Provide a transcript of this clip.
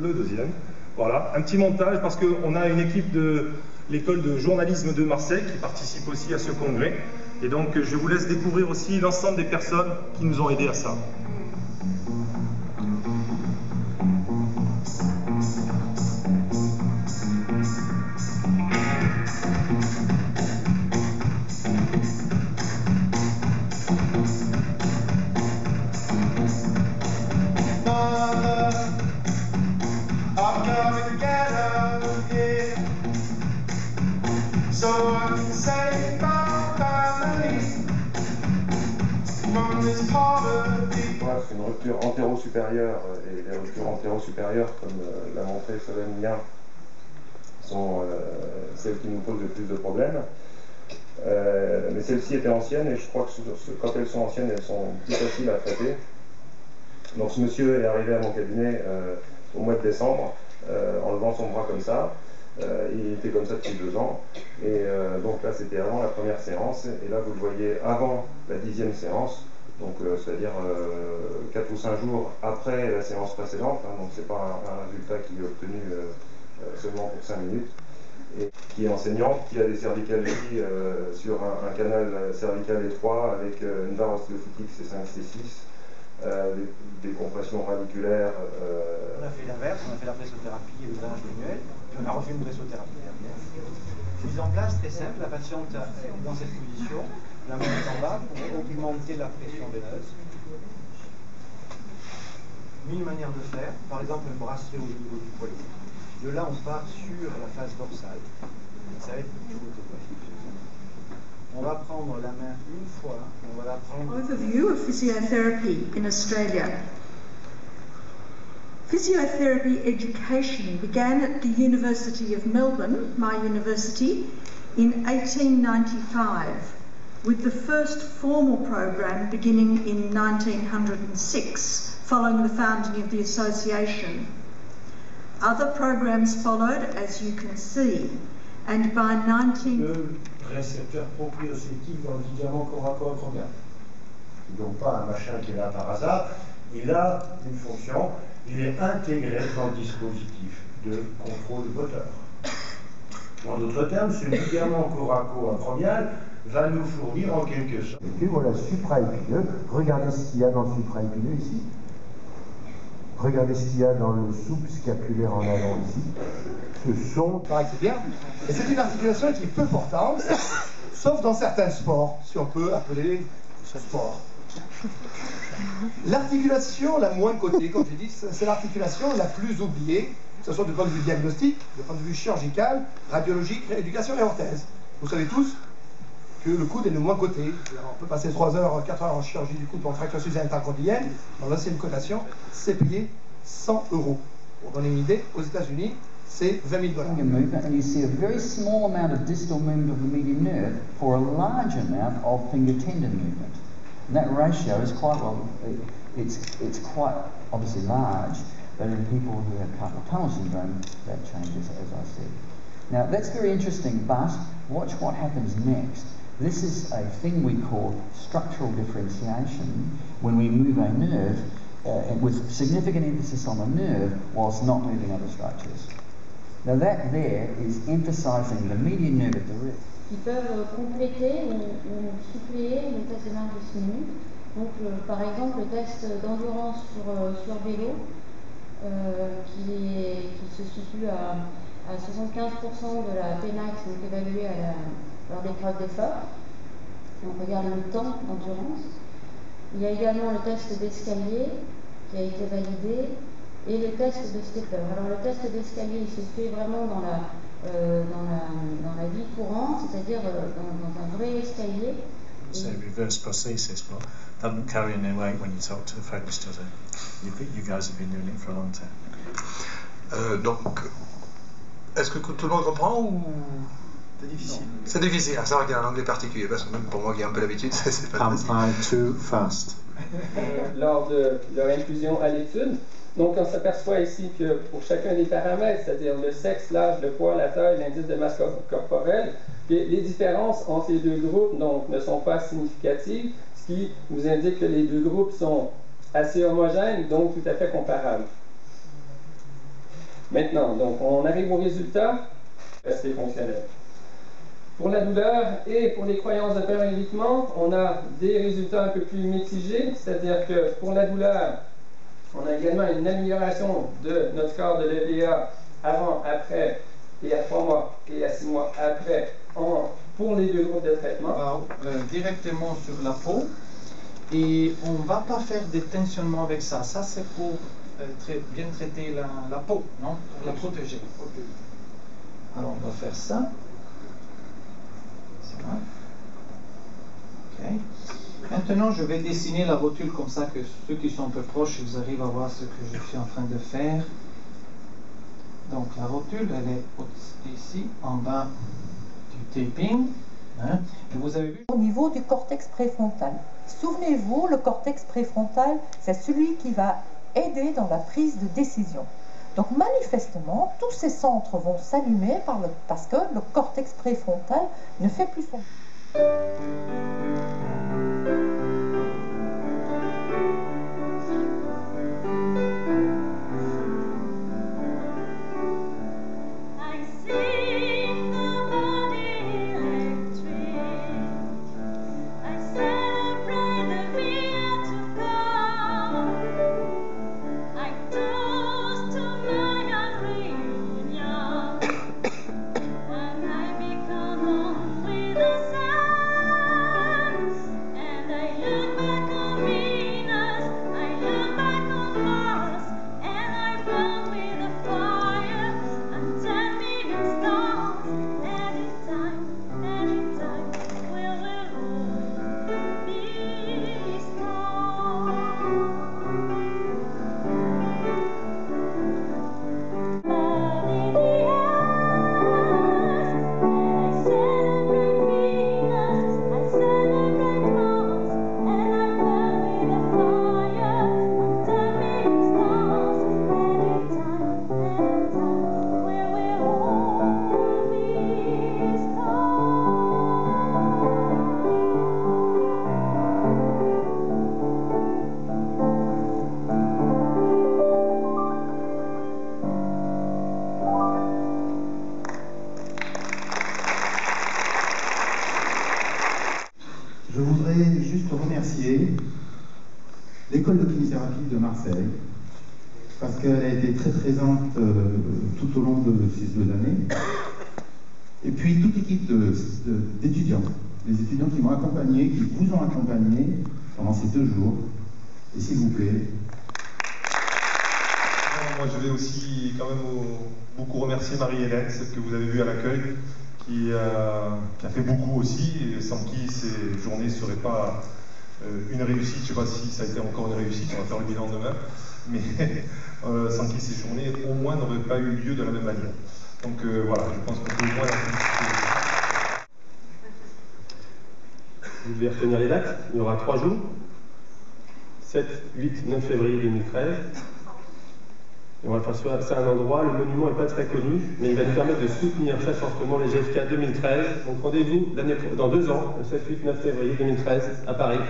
le deuxième. Voilà, un petit montage parce qu'on a une équipe de l'école de journalisme de Marseille qui participe aussi à ce congrès. Et donc je vous laisse découvrir aussi l'ensemble des personnes qui nous ont aidés à ça. Voilà, c'est une rupture antéro-supérieure, et les ruptures antéro-supérieures, comme l'a montré Solène Lien, sont celles qui nous posent le plus de problèmes. Mais celles-ci étaient anciennes, et je crois que quand elles sont anciennes, elles sont plus faciles à traiter. Donc ce monsieur est arrivé à mon cabinet au mois de décembre, en levant son bras comme ça. Il était comme ça depuis 2 ans. Et donc là, c'était avant la première séance. Et là, vous le voyez avant la 10e séance. Donc c'est-à-dire 4 ou 5 jours après la séance précédente. Hein, donc c'est pas un résultat qui est obtenu seulement pour 5 minutes. Et qui est enseignante, qui a des cervicalgies sur un canal cervical étroit avec une barre ostéophytique C5, C6. Des compressions radiculaires. On a fait l'inverse, on a fait la pressothérapie et le drainage manuel, puis on a refait une pressothérapie derrière. Mise en place très simple, la patiente est dans cette position, la main est en bas pour augmenter la pression veineuse. 1000 manières de faire, par exemple un bracelet au niveau du poignet. De là on part sur la face dorsale, ça va être tout autographique. On va prendre la main une fois, on va la prendre... Overview of physiotherapy in Australia. Physiotherapy education began at the University of Melbourne, my university, in 1895, with the first formal program beginning in 1906, following the founding of the association. Other programs followed, as you can see, and by 19... récepteur proprioceptif dans le ligament coraco-acromial. Donc pas un machin qui est là par hasard, il a une fonction, il est intégré dans le dispositif de contrôle moteur. En d'autres termes, ce ligament coraco-acromial va nous fournir en quelque sorte. Et puis voilà, supraépineux, regardez ce qu'il y a dans le supraépineux ici. Regardez ce qu'il y a dans le sous-scapulaire en avant ici. Ce sont... C'est bien. Et c'est une articulation qui est peu portante, sauf dans certains sports, si on peut appeler ce sport. L'articulation la moins cotée, comme j'ai dit, c'est l'articulation la plus oubliée, que ce soit du point de vue diagnostique, du point de vue chirurgical, radiologique, rééducation et orthèse. Vous savez tous que le coude est le moins coté. On peut passer 3 heures, 4 heures en chirurgie du coude pour une fracture suzeraine intercondylienne. Dans l'ancienne cotation, c'est payé 100 €. Pour donner une idée, aux États-Unis, c'est $20 000. And you see a very small amount of distal movement of the median nerve for a large amount of finger tendon movement. And that ratio is quite well, it's quite obviously large, but in people who have carpal tunnel syndrome, that changes, as I said. Now that's very interesting, but watch what happens next. This is a thing we call structural differentiation when we move a nerve with significant emphasis on the nerve whilst not moving other structures. Now that there is emphasizing the median nerve at the wrist. Qui peuvent compléter ou suppléer le test de marche de Simon. Donc par exemple le test d'endurance sur vélo qui se situe à 75% de la PMAX, donc évaluée lors des preuves d'effort. On regarde le temps d'endurance. Il y a également le test d'escalier qui a été validé et le test de stepper. Alors le test d'escalier il se fait vraiment dans la vie courante, c'est-à-dire dans un vrai escalier. Say reverse prosthesis, but doesn't carry any weight when you talk to the focus study. You guys have been doing it for a long time. Donc, est-ce que tout le monde comprend ou... C'est difficile. C'est difficile, c'est vrai qu'il y a un anglais particulier, parce que même pour moi qui ai un peu l'habitude, c'est pas facile. Am I too fast? Lors de leur inclusion à l'étude, donc on s'aperçoit ici que pour chacun des paramètres, c'est-à-dire le sexe, l'âge, le poids, la taille, l'indice de masse corporelle, les différences entre les deux groupes donc, ne sont pas significatives, ce qui nous indique que les deux groupes sont assez homogènes, donc tout à fait comparables. Maintenant, donc on arrive au résultat, c'est fonctionnel. Pour la douleur et pour les croyances de peur et évitement, on a des résultats un peu plus mitigés, c'est-à-dire que pour la douleur, on a également une amélioration de notre score de l'EVA avant, après, et à 3 mois et à 6 mois après, pour les 2 groupes de traitement. Directement sur la peau, et on ne va pas faire des tensionnements avec ça. Ça, c'est pour bien traiter la peau, non? Pour la protéger. Alors, on va faire ça. Okay. Maintenant, je vais dessiner la rotule comme ça que ceux qui sont un peu proches, ils arrivent à voir ce que je suis en train de faire. Donc, la rotule, elle est ici, en bas du taping. Hein. Et vous avez vu au niveau du cortex préfrontal. Souvenez-vous, le cortex préfrontal, c'est celui qui va aider dans la prise de décision. Donc manifestement, tous ces centres vont s'allumer parce que le cortex préfrontal ne fait plus son... Je voudrais juste remercier l'école de kinésithérapie de Marseille, parce qu'elle a été très présente tout au long de ces 2 années. Et puis toute l'équipe d'étudiants, les étudiants qui m'ont accompagné, qui vous ont accompagné pendant ces 2 jours. Et s'il vous plaît. Moi je vais aussi quand même beaucoup remercier Marie-Hélène, celle que vous avez vue à l'accueil, qui a fait beaucoup aussi, et sans qui ces journées ne seraient pas une réussite. Je ne sais pas si ça a été encore une réussite, on va faire le bilan demain, mais sans qui ces journées au moins n'auraient pas eu lieu de la même manière. Donc voilà, je pense qu'on peut au moins la féliciter. Vous devez retenir les dates, il y aura 3 jours, 7, 8, 9 février 2013. Et on va faire ça à un endroit, le monument n'est pas très connu, mais il va nous permettre de soutenir très fortement les GFK 2013. Donc rendez-vous dans 2 ans, le 7, 8, 9 février 2013 à Paris.